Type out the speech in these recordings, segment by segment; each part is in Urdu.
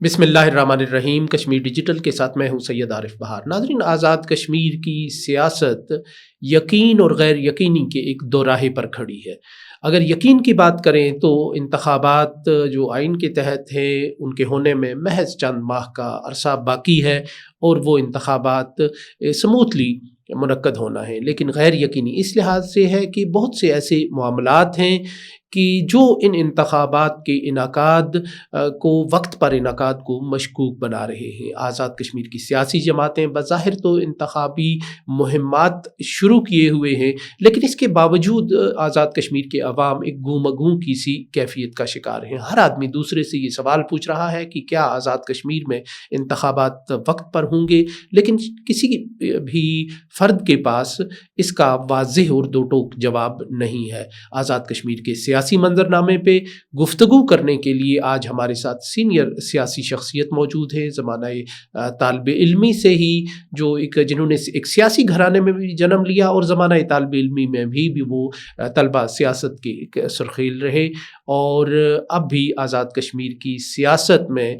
بسم اللہ الرحمن الرحیم۔ کشمیر ڈیجیٹل کے ساتھ میں ہوں سید عارف بہار۔ ناظرین، آزاد کشمیر کی سیاست یقین اور غیر یقینی کے ایک دوراہے پر کھڑی ہے۔ اگر یقین کی بات کریں تو انتخابات جو آئین کے تحت ہیں ان کے ہونے میں محض چند ماہ کا عرصہ باقی ہے اور وہ انتخابات سموتھلی منعقد ہونا ہے، لیکن غیر یقینی اس لحاظ سے ہے کہ بہت سے ایسے معاملات ہیں کہ جو ان انتخابات کے انعقاد کو وقت پر انعقاد کو مشکوک بنا رہے ہیں۔ آزاد کشمیر کی سیاسی جماعتیں بظاہر تو انتخابی مہمات شروع کیے ہوئے ہیں، لیکن اس کے باوجود آزاد کشمیر کے عوام ایک گوں کی سی کیفیت کا شکار ہیں۔ ہر آدمی دوسرے سے یہ سوال پوچھ رہا ہے کہ کیا آزاد کشمیر میں انتخابات وقت پر ہوں گے، لیکن کسی بھی فرد کے پاس اس کا واضح اور دو ٹوک جواب نہیں ہے۔ آزاد کشمیر کے سیاسی منظر نامے پہ گفتگو کرنے کے لیے آج ہمارے ساتھ سینئر سیاسی شخصیت موجود ہے، زمانہ طالب علمی سے ہی جنہوں نے ایک سیاسی گھرانے میں بھی جنم لیا اور زمانہ طالب علمی میں بھی وہ طلبہ سیاست کے ایک سرخیل رہے اور اب بھی آزاد کشمیر کی سیاست میں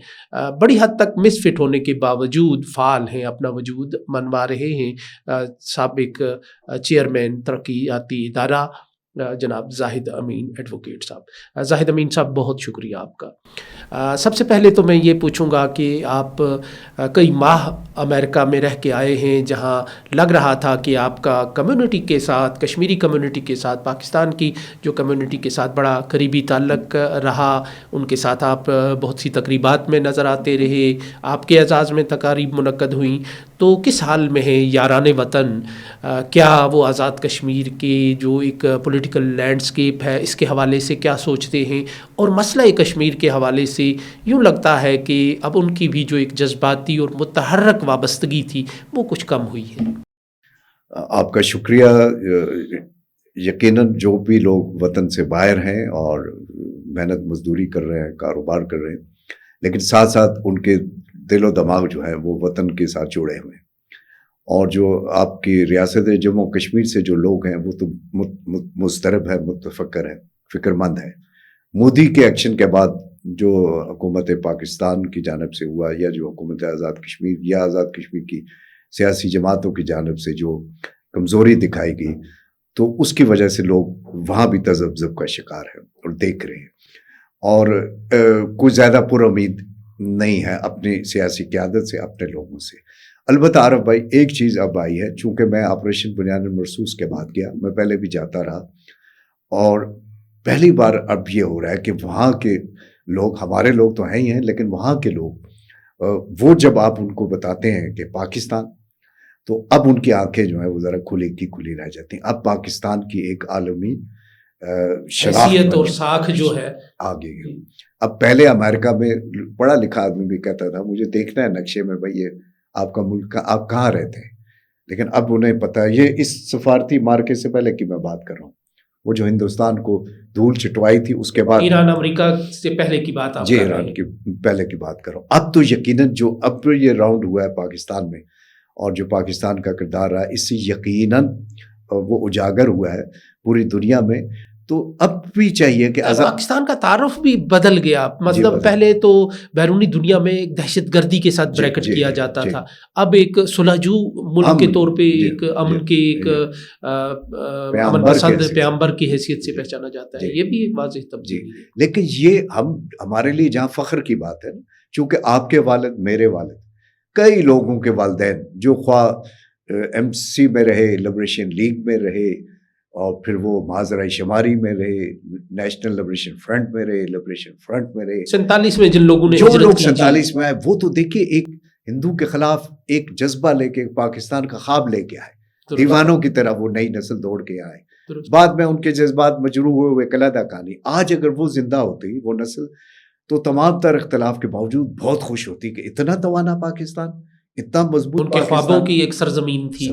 بڑی حد تک مس فٹ ہونے کے باوجود فعال ہیں، اپنا وجود منوا رہے ہیں۔ سابق چیئرمین ترقیاتی ادارہ جناب زاہد امین ایڈوکیٹ صاحب۔ زاہد امین صاحب، بہت شکریہ آپ کا۔ سب سے پہلے تو میں یہ پوچھوں گا کہ آپ کئی ماہ امریکہ میں رہ کے آئے ہیں، جہاں لگ رہا تھا کہ آپ کا کمیونٹی کے ساتھ، کشمیری کمیونٹی کے ساتھ، پاکستان کی جو کمیونٹی کے ساتھ بڑا قریبی تعلق رہا، ان کے ساتھ آپ بہت سی تقریبات میں نظر آتے رہے، آپ کے اعزاز میں تقاریب منعقد ہوئیں، تو کس حال میں ہے یاران وطن؟ کیا وہ آزاد کشمیر کی جو ایک پولیٹیکل لینڈسکیپ ہے اس کے حوالے سے کیا سوچتے ہیں؟ اور مسئلہ کشمیر کے حوالے سے یوں لگتا ہے کہ اب ان کی بھی جو ایک جذباتی اور متحرک وابستگی تھی وہ کچھ کم ہوئی ہے۔ آپ کا شکریہ۔ یقیناً جو بھی لوگ وطن سے باہر ہیں اور محنت مزدوری کر رہے ہیں، کاروبار کر رہے ہیں، لیکن ساتھ ساتھ ان کے دل و دماغ جو ہے وہ وطن کے ساتھ جڑے ہوئے ہیں، اور جو آپ کی ریاست جموں کشمیر سے جو لوگ ہیں وہ تو مضطرب ہے، متفکر ہے، فکر مند ہے۔ مودی کے ایکشن کے بعد جو حکومت پاکستان کی جانب سے ہوا، یا جو حکومت آزاد کشمیر یا آزاد کشمیر کی سیاسی جماعتوں کی جانب سے جو کمزوری دکھائی گئی، تو اس کی وجہ سے لوگ وہاں بھی تذبذب کا شکار ہیں اور دیکھ رہے ہیں، اور کوئی زیادہ پر امید نہیں ہے اپنی سیاسی قیادت سے، اپنے لوگوں سے۔ البتہ عارف بھائی، ایک چیز اب آئی ہے، چونکہ میں آپریشن بنیاد مرصوص کے بعد گیا، میں پہلے بھی جاتا رہا، اور پہلی بار اب یہ ہو رہا ہے کہ وہاں کے لوگ، ہمارے لوگ تو ہیں ہی ہیں، لیکن وہاں کے لوگ وہ جب آپ ان کو بتاتے ہیں کہ پاکستان، تو اب ان کی آنکھیں جو ہیں وہ ذرا کھلی رہ جاتی ہیں۔ اب پاکستان کی ایک عالمی حیثیت اور ساکھ جو ہے آگے گئی۔ اب پہلے امریکہ میں پڑھا لکھا آدمی بھی کہتا تھا مجھے دیکھنا ہے نقشے میں، بھائی یہ آپ کا ملک، آپ کہاں رہتے ہیں، لیکن اب انہیں پتہ ہے۔ یہ اس سفارتی مارکے سے پہلے کی میں بات کر رہا ہوں، وہ جو ہندوستان کو دھول چٹوائی تھی، اس کے بعد ایران امریکہ سے پہلے کی بات آپ جی، ایران کی پہلے کی بات کر رہا ہوں۔ اب تو یقیناً جو اب یہ راؤنڈ ہوا ہے پاکستان میں، اور جو پاکستان کا کردار رہا، اس سے یقیناً وہ اجاگر ہوا ہے پوری دنیا میں۔ تو اب بھی چاہیے کہ پاکستان کا تعارف بھی بدل گیا، مطلب پہلے تو بیرونی دنیا میں ایک دہشت گردی کے ساتھ بریکٹ کیا جاتا تھا، اب ایک صلحجو ملک کے طور پہ، ایک امن کے ایک امن پسند پیغمبر کی حیثیت سے پہچانا جاتا ہے۔ یہ بھی ایک واضح تبدیلی ہے۔ لیکن یہ ہمارے لیے جہاں فخر کی بات ہے، چونکہ آپ کے والد، میرے والد، کئی لوگوں کے والدین جو خواہ ایم سی میں رہے، لبریشن لیگ میں رہے، اور پھر وہ معاذرہ شماری میں رہے، نیشنل لبریشن فرنٹ میں رہے، لبریشن فرنٹ میں رہے، 47 میں جن لوگوں نے جو لوگ 47 میں آئے، وہ تو دیکھیے ایک ہندو کے خلاف ایک جذبہ لے کے پاکستان کا خواب لے کے آئے، دیوانوں کی طرح وہ نئی نسل دوڑ کے آئے۔ بعد میں ان کے جذبات مجروح ہوئے علیحدہ کہانی۔ آج اگر وہ زندہ ہوتی، وہ نسل، تو تمام تر اختلاف کے باوجود بہت خوش ہوتی کہ اتنا توانا پاکستان، اتنا مضبوط ان کے خوابوں کی ایک سرزمین تھی،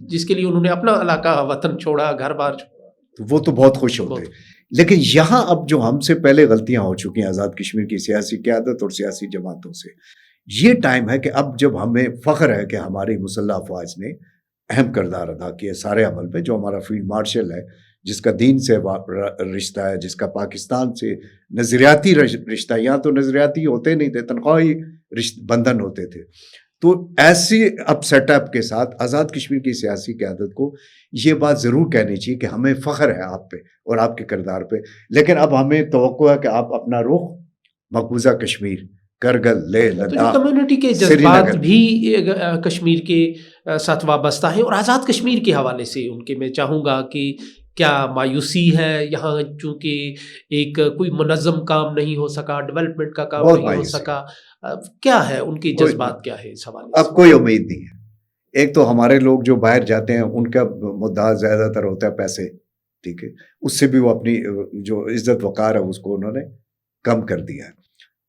جس کے لیے انہوں نے اپنا علاقہ، وطن چھوڑا، گھر بار چھوڑا، وہ تو بہت خوش ہوتے۔ لیکن یہاں اب جو ہم سے پہلے غلطیاں ہو چکی ہیں آزاد کشمیر کی سیاسی قیادت اور سیاسی جماعتوں سے، یہ ٹائم ہے کہ اب جب ہمیں فخر ہے کہ ہماری مسلح افواج نے اہم کردار ادا کیا سارے عمل میں، جو ہمارا فیلڈ مارشل ہے جس کا دین سے رشتہ ہے، جس کا پاکستان سے نظریاتی رشتہ ہے. یہاں تو نظریاتی ہوتے نہیں تھے، تنخواہی بندھن ہوتے تھے. تو ایسی اب سیٹ اپ کے ساتھ آزاد کشمیر کی سیاسی قیادت کو یہ بات ضرور کہنی چاہیے کہ ہمیں فخر ہے آپ پہ اور آپ کے کردار پہ، لیکن اب ہمیں توقع ہے کہ آپ اپنا رخ مقبوضہ کشمیر، کرگل، لیہ لداخ، کمیونٹی کے جذبات بھی کشمیر کے ساتھ وابستہ ہیں، اور آزاد کشمیر کے حوالے سے ان کے میں چاہوں گا کہ کیا مایوسی ہے یہاں، چونکہ ایک کوئی منظم کام نہیں ہو سکا، ڈیولپمنٹ کا کام نہیں ہو سکا، کیا ہے ان کے جذبات، کیا ہے اس حوالے سے؟ اب کوئی امید نہیں ہے. ایک تو ہمارے لوگ جو باہر جاتے ہیں ان کا مدعا زیادہ تر ہوتا ہے پیسے، ٹھیک ہے، اس سے بھی وہ اپنی جو عزت وقار ہے اس کو انہوں نے کم کر دیا ہے.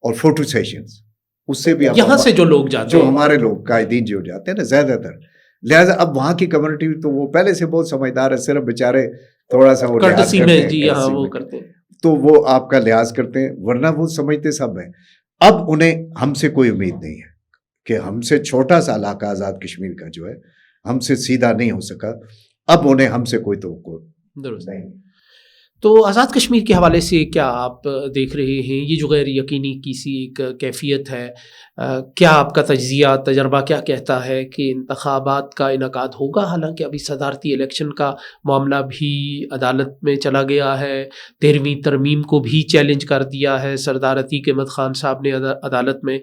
اور فوٹو سیشنز، اس سے بھی یہاں سے جو لوگ جاتے ہیں، جو ہمارے لوگ قائدین جو جاتے ہیں نا زیادہ تر، لہٰذا اب وہاں کی کمیونٹی تو وہ پہلے سے بہت سمجھدار ہے، صرف بیچارے تھوڑا سا وہ لحاظ کرتے ہیں، تو وہ آپ کا لحاظ کرتے ہیں، ورنہ وہ سمجھتے سب ہیں. اب انہیں ہم سے کوئی امید نہیں ہے کہ ہم سے چھوٹا سا علاقہ آزاد کشمیر کا جو ہے ہم سے سیدھا نہیں ہو سکا، اب انہیں ہم سے کوئی توقع نہیں. تو آزاد کشمیر کے حوالے سے کیا آپ دیکھ رہے ہیں یہ جو غیر یقینی کی سی ایک کیفیت ہے، کیا آپ کا تجزیہ تجربہ کیا کہتا ہے کہ انتخابات کا انعقاد ہوگا؟ حالانکہ ابھی صدارتی الیکشن کا معاملہ بھی عدالت میں چلا گیا ہے، 13ویں ترمیم کو بھی چیلنج کر دیا ہے سردار عتیق احمد خان صاحب نے عدالت میں.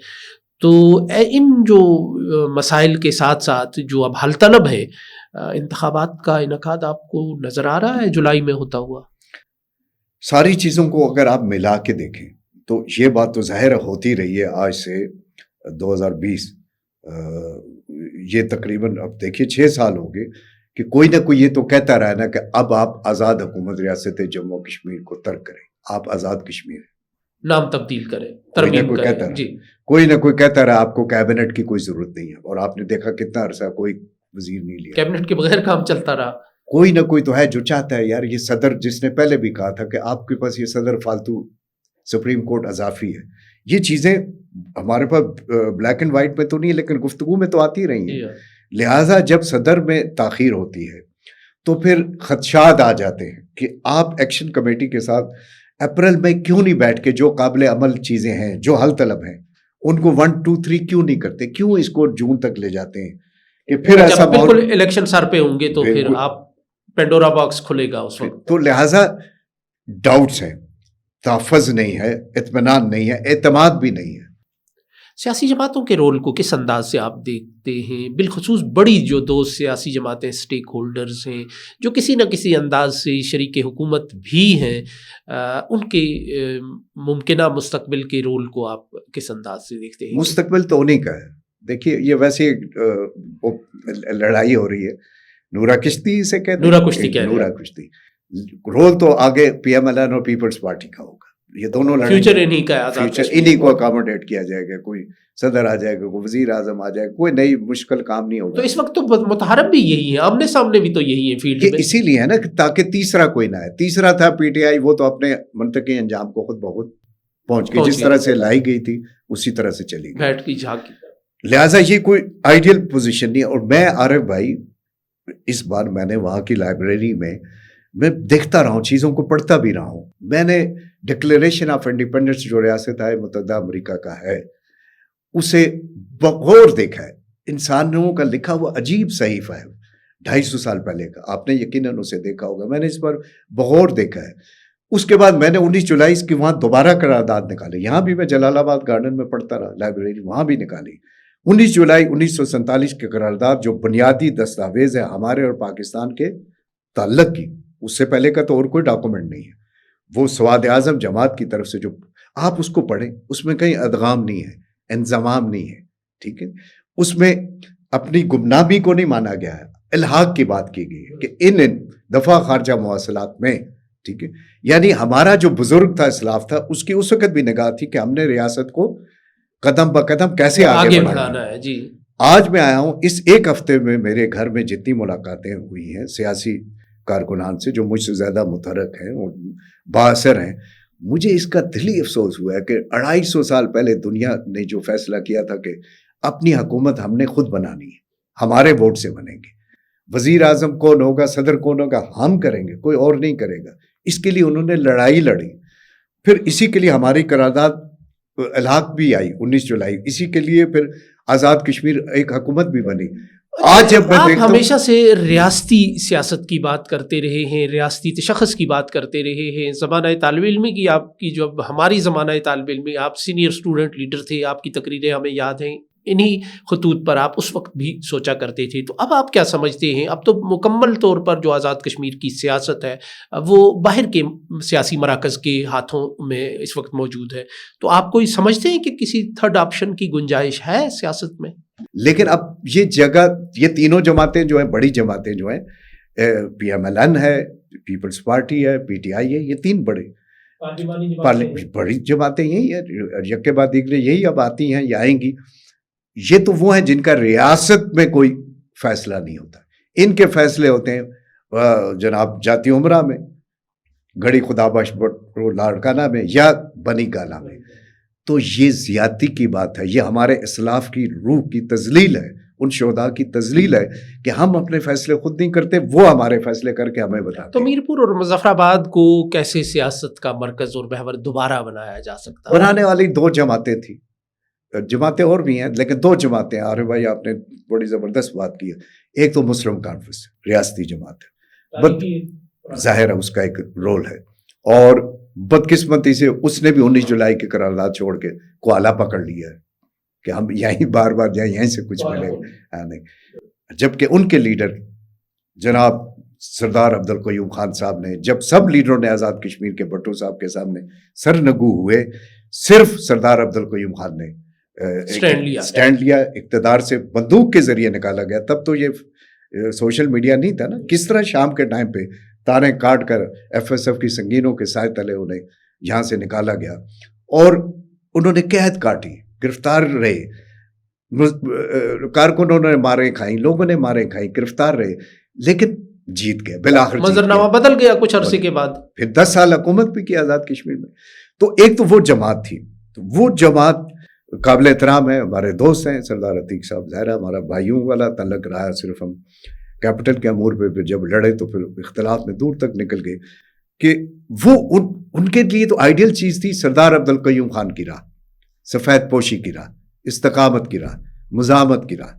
تو ان جو مسائل کے ساتھ ساتھ جو اب حل طلب ہے، انتخابات کا انعقاد آپ کو نظر آ رہا ہے جولائی میں ہوتا ہوا؟ ساری چیزوں کو اگر آپ ملا کے دیکھیں تو یہ بات تو ظاہر ہوتی رہی ہے آج سے 2020، یہ تقریباً اب دیکھیے 6 سال ہو گئے کہ کوئی نہ کوئی یہ تو کہتا رہا نا کہ اب آپ آزاد حکومت ریاست جموں کشمیر کو ترک کریں، آپ آزاد کشمیر نام تبدیل کریں، ترمیم کریں. جی، کوئی نہ کوئی کہتا رہا آپ کو کیبنٹ کی کوئی ضرورت نہیں ہے، اور آپ نے دیکھا کتنا عرصہ کوئی وزیر نہیں لیا، کیبنٹ کے بغیر کام چلتا رہا. کوئی نہ کوئی تو ہے جو چاہتا ہے یار یہ صدر، جس نے پہلے بھی کہا تھا کہ آپ کے پاس یہ صدر فالتو سپریم کورٹ اضافی ہے. یہ چیزیں ہمارے پاس بلیک اینڈ وائٹ میں تو نہیں لیکن گفتگو میں تو آتی رہی ہیں. لہٰذا جب صدر میں تاخیر ہوتی ہے تو پھر خدشات آ جاتے ہیں کہ آپ ایکشن کمیٹی کے ساتھ اپریل میں کیوں نہیں بیٹھ کے جو قابل عمل چیزیں ہیں، جو حل طلب ہیں، ان کو 1 2 3 کیوں نہیں کرتے، کیوں اس کو جون تک لے جاتے ہیں کہ پھر ایسا بالکل الیکشن سر پہ ہوں گے تو پھر آپ پینڈورا باکس کھلے گا اس وقت. تو لہٰذا ڈاؤٹس ہیں، تحفظ نہیں ہے، اطمینان نہیں ہے، اعتماد بھی نہیں ہے. سیاسی جماعتوں کے رول کو کس انداز سے آپ دیکھتے ہیں، بالخصوص بڑی جو 2 سیاسی جماعتیں اسٹیک ہولڈرز ہیں جو کسی نہ کسی انداز سے شریک حکومت بھی ہیں، ان کے ممکنہ مستقبل کے رول کو آپ کس انداز سے دیکھتے ہیں؟ مستقبل تو انہیں کا ہے. دیکھیے یہ ویسے لڑائی ہو رہی ہے، نورا کشتی سے کہتے ہیں، نورا کشتی رول تو آگے پی ایم ایل این اور پیپلز پارٹی کا ہوگا. یہ دونوں فیوچر انہی کا ہے، فیوچر انہی کو اکاموڈیٹ کیا جائے گا. کوئی صدر آ جائے گا، کوئی وزیر اعظم آ جائے گا، کوئی نئی مشکل کام نہیں ہوگا. تو اس وقت تو متحرک بھی یہی ہے، آمنے سامنے بھی تو یہی ہے فیلڈ میں. اسی لیے ہے نا تاکہ تیسرا کوئی نہ ہے. تیسرا تھا پی ٹی آئی، وہ تو اپنے منطقی انجام کو خود بخود پہنچ گئی، جس طرح سے لائی گئی تھی اسی طرح سے چلی گئی، بیٹھ کی جھانکی. لہٰذا یہ کوئی آئیڈیل پوزیشن نہیں ہے. اور میں عارف بھائی اس بار میں نے وہاں کی لائبریری میں دیکھتا رہا ہوں، چیزوں کو پڑھتا بھی رہا ہوں. میں نے ڈکلیریشن آف انڈیپینڈنس جو ریاست متحدہ امریکہ کا ہے اسے بغور دیکھا ہے. انسانوں کا لکھا ہوا عجیب صحیفہ ہے 250 سال پہلے کا، آپ نے یقیناً اسے دیکھا ہوگا. میں نے اس پر بغور دیکھا ہے. اس کے بعد میں نے 19 جولائی کی وہاں دوبارہ قرارداد نکالی. یہاں بھی میں جلال آباد گارڈن میں پڑھتا رہا، لائبریری وہاں بھی نکالی. 19 جولائی 1947 کی قرارداد جو بنیادی دستاویز ہے ہمارے اور پاکستان کے تعلق کی، اس سے پہلے کا تو اور کوئی ڈاکومنٹ نہیں ہے. وہ سواد اعظم جماعت کی طرف سے جو آپ اس کو پڑھیں، اس میں کہیں ادغام نہیں ہے، انضمام نہیں ہے، ٹھیک ہے. اس میں اپنی گمنامی کو نہیں مانا گیا ہے، الحاق کی بات کی گئی ہے کہ ان دفاع خارجہ مواصلات میں، ٹھیک ہے. یعنی ہمارا جو بزرگ تھا، اسلاف تھا، اس کی اس وقت بھی نگاہ تھی کہ ہم نے ریاست کو قدم بقدم کیسے آگے بڑھانا ہے. جی آج میں آیا ہوں، اس ایک ہفتے میں میرے گھر میں جتنی ملاقاتیں ہوئی ہیں سیاسی کارکنان سے جو مجھ سے زیادہ متحرک ہیں اور بااثر ہیں، مجھے اس کا دلی افسوس ہوا ہے کہ 250 سال پہلے دنیا نے جو فیصلہ کیا تھا کہ اپنی حکومت ہم نے خود بنانی ہے، ہمارے ووٹ سے بنے گی، وزیر اعظم کون ہوگا، صدر کون ہوگا، ہم کریں گے، کوئی اور نہیں کرے گا. اس کے لیے انہوں نے لڑائی لڑی. پھر اسی کے لیے ہماری قرارداد الحاق بھی آئی 19 جولائی. اسی کے لیے پھر آزاد کشمیر ایک حکومت بھی بنی. آج جب میں آپ دیکھتا ہوں، ہمیشہ سے ریاستی سیاست کی بات کرتے رہے ہیں، ریاستی تشخص کی بات کرتے رہے ہیں. زمانہ طالب علمی کی آپ کی، جو ہماری زمانہ طالب علمی، آپ سینئر اسٹوڈنٹ لیڈر تھے، آپ کی تقریریں ہمیں یاد ہیں. انہی خطوط پر آپ اس وقت بھی سوچا کرتے تھے. تو اب آپ کیا سمجھتے ہیں؟ اب تو مکمل طور پر جو آزاد کشمیر کی سیاست ہے وہ باہر کے سیاسی مراکز کے ہاتھوں میں اس وقت موجود ہے. تو آپ کوئی سمجھتے ہیں کہ کسی تھرڈ آپشن کی گنجائش ہے سیاست میں؟ لیکن اب یہ جگہ، یہ تینوں جماعتیں جو ہیں، بڑی جماعتیں جو ہیں، پی ایم ایل این ہے، پیپلز پارٹی ہے، پی ٹی آئی ہے، یہ تین بڑے بڑی جماعتیں یہی ہیں. یک کے بعد دیگر یہی اب آتی ہیں یا آئیں گی. یہ تو وہ ہیں جن کا ریاست میں کوئی فیصلہ نہیں ہوتا. ان کے فیصلے ہوتے ہیں جناب جاتی عمرہ میں، گڑی خدا بخش لاڑکانہ میں یا بنی گالا میں. تو یہ زیادتی کی بات ہے. یہ ہمارے اسلاف کی روح کی تذلیل ہے، ان شہداء کی تذلیل ہے کہ ہم اپنے فیصلے خود نہیں کرتے، وہ ہمارے فیصلے کر کے ہمیں بتاتے ہیں. تو میرپور اور مظفر آباد کو کیسے سیاست کا مرکز اور محور دوبارہ بنایا جا سکتا ہے؟ بنانے والی دو جماعتیں تھیں. جماعتیں اور بھی ہیں لیکن دو جماعتیں. عارف بھائی آپ نے بڑی زبردست بات کی ہے. ایک تو مسلم کانفرنس ریاستی جماعت ہے، ظاہر ہے اس کا ایک رول ہے، اور بدقسمتی سے اس نے بھی 19 جولائی کی قرارداد چھوڑ کے کوالہ پکڑ لیا ہے کہ ہم یہیں بار بار جائیں، یہیں سے کچھ ملے نہیں. جبکہ ان کے لیڈر جناب سردار عبدالقیوم خان صاحب نے، جب سب لیڈروں نے آزاد کشمیر کے بھٹو صاحب کے سامنے سرنگو ہوئے، صرف سردار عبدالقیوم خان نے سٹینڈ لیا. اقتدار سے بندوق کے ذریعے نکالا گیا. تب تو یہ سوشل میڈیا نہیں تھا نا. کس طرح شام کے ٹائم پہ تاریں کاٹ کر ایف ایس ایف کی سنگینوں کے سائے تلے انہیں یہاں سے نکالا گیا، اور انہوں نے قحط کاٹی، گرفتار رہے، کارکنوں نے مارے کھائیں، لوگوں نے مارے کھائیں، گرفتار رہے، لیکن جیت گئے بالآخر. منظرنامہ بدل گیا کچھ عرصے کے بعد. پھر 10 سال حکومت بھی کی آزاد کشمیر میں. تو ایک تو وہ جماعت تھی. تو وہ جماعت قابل احترام ہے، ہمارے دوست ہیں. سردار عتیق صاحب ظاہر ہمارا بھائیوں والا تعلق رہا. صرف ہم کیپٹل کے امور پہ جب لڑے تو پھر اختلاف میں دور تک نکل گئے کہ وہ ان کے لیے تو آئیڈیل چیز تھی سردار عبدالقیوم خان کی راہ، سفید پوشی کی راہ، استقامت کی راہ، مزاحمت کی راہ،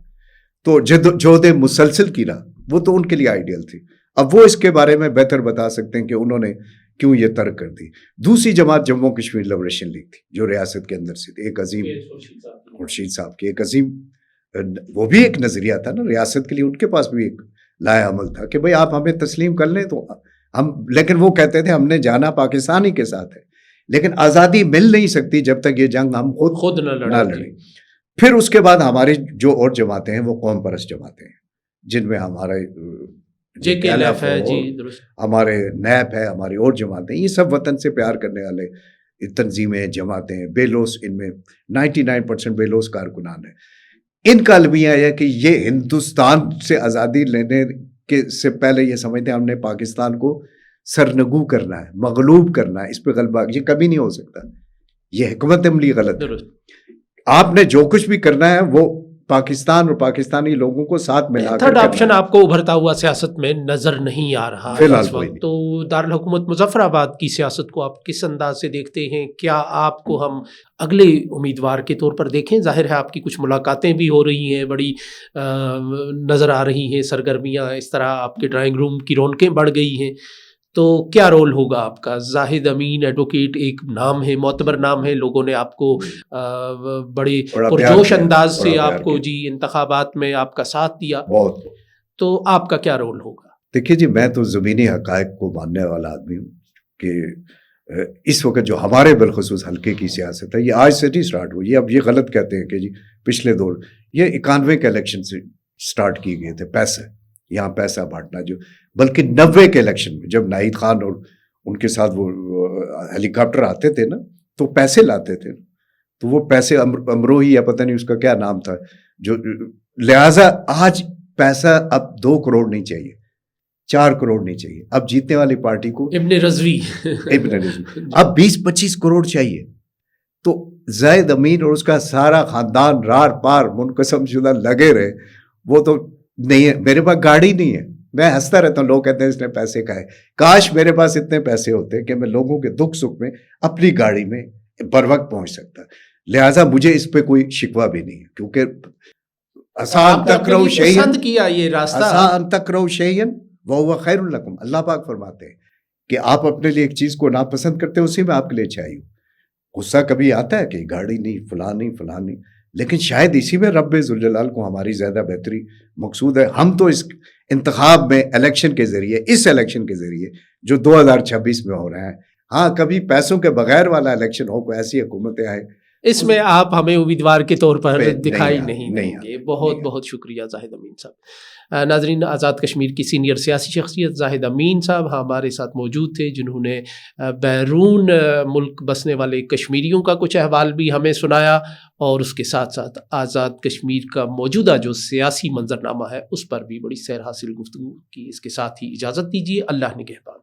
تو جہد مسلسل کی راہ، وہ تو ان کے لیے آئیڈیل تھی. اب وہ اس کے بارے میں بہتر بتا سکتے ہیں کہ انہوں نے کیوں یہ ترک کر دی. دوسری جماعت جموں کشمیر لبریشن لیگ تھی جو ریاست کے اندر سے تھی. ایک عظیم خورشید صاحب کی ایک عظیم، وہ بھی ایک نظریہ تھا نا ریاست کے لیے. ان کے پاس بھی ایک لائے عمل تھا کہ بھئی آپ ہمیں تسلیم کر لیں تو ہم، لیکن وہ کہتے تھے ہم نے جانا پاکستانی کے ساتھ ہے، لیکن آزادی مل نہیں سکتی جب تک یہ جنگ ہم خود نہ لڑیں. پھر اس کے بعد ہماری جو اور جماعتیں ہیں وہ قوم پرست جماعتیں ہیں، جن میں ہمارے JKLF ہے، جی درست، ہمارے نیب ہے، ہماری اور جماعتیں، یہ سب وطن سے پیار کرنے والے تنظیمیں، جماعتیں ہیں. بے لوس ان میں 99% بے لوس کارکنان ہیں. ان کا المیہ ہے کہ یہ ہندوستان سے آزادی لینے کے سے پہلے یہ سمجھتے ہیں ہم نے پاکستان کو سرنگو کرنا ہے، مغلوب کرنا ہے، اس پہ غلبہ. یہ کبھی نہیں ہو سکتا. یہ حکمت عملی غلط ہے. آپ نے جو کچھ بھی کرنا ہے وہ پاکستان اور پاکستانی لوگوں کو ساتھ ملا کر. تھرڈ آپشن آپ کو ابھرتا ہوا سیاست میں نظر نہیں آ رہا فی الحال. تو دارالحکومت مظفر آباد کی سیاست کو آپ کس انداز سے دیکھتے ہیں؟ کیا آپ کو ہم اگلے امیدوار کے طور پر دیکھیں؟ ظاہر ہے آپ کی کچھ ملاقاتیں بھی ہو رہی ہیں، بڑی نظر آ رہی ہیں سرگرمیاں، اس طرح آپ کے ڈرائنگ روم کی رونقیں بڑھ گئی ہیں. تو کیا رول ہوگا آپ کا؟ زاہد امین ایڈوکیٹ ایک نام ہے، معتبر نام ہے، لوگوں نے آپ کو بڑے پرجوش انداز سے آپ کو جی انتخابات میں آپ کا ساتھ دیا. تو آپ کا کیا رول ہوگا؟ دیکھیے جی، میں تو زمینی حقائق کو ماننے والا آدمی ہوں کہ اس وقت جو ہمارے بالخصوص حلقے کی سیاست ہے یہ آج سے نہیں سٹارٹ ہوئی. اب یہ غلط کہتے ہیں کہ جی پچھلے دور، یہ 91 کے الیکشن سے سٹارٹ کی گئے تھے. پیسے یہاں پیسہ بانٹنا، جو بلکہ 90 کے الیکشن میں جب ناہید خان اور ان کے ساتھ وہ ہیلی کاپٹر آتے تھے نا تو پیسے لاتے تھے، تو وہ پیسے امروہی یا پتہ نہیں اس کا کیا نام تھا، جو لہٰذا آج پیسہ اب 2 کروڑ نہیں چاہیے، 4 کروڑ نہیں چاہیے. اب جیتنے والی پارٹی کو ابن رضوی اب 20-25 کروڑ چاہیے. تو زاہد امین اور اس کا سارا خاندان رار پار منقسم شدہ لگے رہے. وہ تو نہیں ہے، میرے پاس گاڑی نہیں ہے. میں ہنستا رہتا ہوں، لوگ کہتے ہیں اس نے پیسے کھائے. کاش میرے پاس اتنے پیسے ہوتے کہ میں لوگوں کے دکھ سکھ میں اپنی گاڑی میں بر وقت پہنچ سکتا. لہٰذا مجھے اس پہ کوئی شکوہ بھی نہیں ہے، کیونکہ آسان تکرہوا شیئا، پسند کیا یہ راستہ. آسان تکرہوا شیئا وہو خیر لکم. اللہ پاک فرماتے ہیں کہ آپ اپنے لیے ایک چیز کو ناپسند کرتے ہیں، اسی میں آپ کے لیے اچھائی ہو. غصہ کبھی آتا ہے کہ گاڑی نہیں، فلاں نہیں، لیکن شاید اسی میں رب ذوالجلال کو ہماری زیادہ بہتری مقصود ہے. ہم تو اس انتخاب میں الیکشن کے ذریعے، اس الیکشن کے ذریعے جو 2026 میں ہو رہا ہے، ہاں کبھی پیسوں کے بغیر والا الیکشن ہو، کوئی ایسی حکومتیں آئے، اس میں آپ ہمیں امیدوار کے طور پر دکھائی نہیں نہیں دیں گے. بہت بہت شکریہ زاہد امین صاحب. ناظرین، آزاد کشمیر کی سینئر سیاسی شخصیت زاہد امین صاحب ہمارے ساتھ موجود تھے، جنہوں نے بیرون ملک بسنے والے کشمیریوں کا کچھ احوال بھی ہمیں سنایا، اور اس کے ساتھ ساتھ آزاد کشمیر کا موجودہ جو سیاسی منظرنامہ ہے اس پر بھی بڑی سیر حاصل گفتگو کی. اس کے ساتھ ہی اجازت دیجیے. اللہ نگہبان.